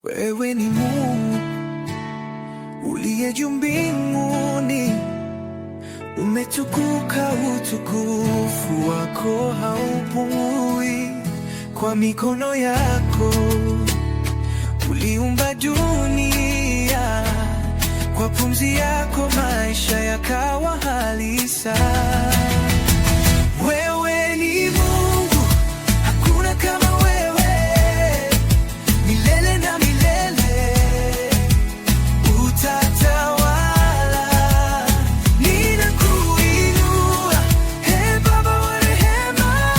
Wewe ni Mungu uliye juu mbinguni, umetukuka, utukufu wako haupungui. Kwa mikono yako uliumba dunia, kwa pumzi yako maisha yakawa halisi. Wewe ni Mungu, hakuna kama wewe, milele na milele utatawala. Ninakuinua, Ee Baba wa rehema,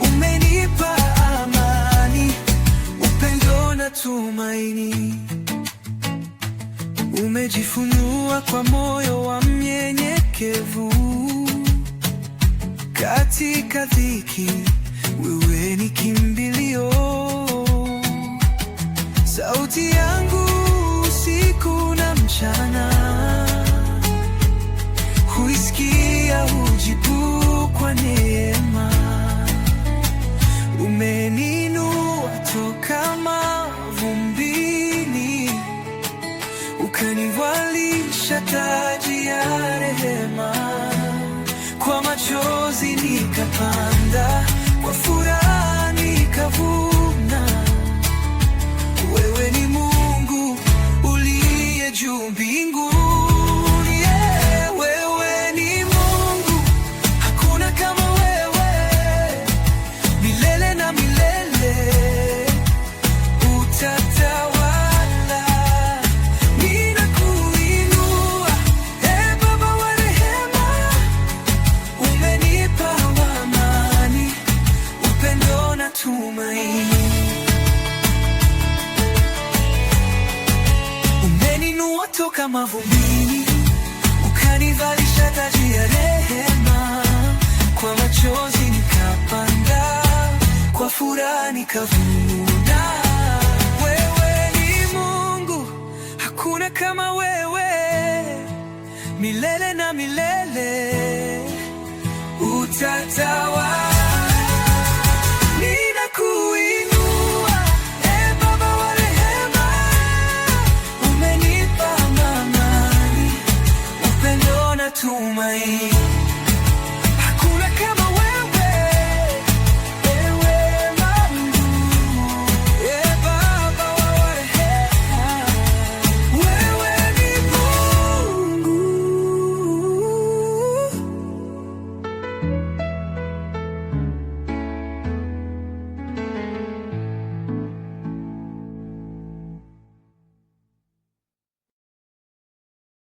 umenipa amani, upendo na tumaini. Umejifunua kwa moyo wa mnyenyekevu, katika dhiki wewe ni kimbilio. Sauti yangu usiku na mchana, huisikia, hujibu kwa neema. Umeniinua toka mavumbini, ukanivalisha taji ya rehema. Kwa machozi nikapanda, kwa furaha nikavuna. Wewe ni Mungu uliye juu mbinguni, yeah. Wewe ni Mungu, hakuna kama wewe, milele na milele utatawala. Ninakuinua, Ee Baba wa rehema, umenipa amani, upendo na tumaini. Umeninua toka mavumbini, ukanivalisha taji ya rehema. Kwa machozi nikapanda, kwa furaha nikavuna. Wewe ni Mungu, hakuna kama wewe, milele na milele utatawala.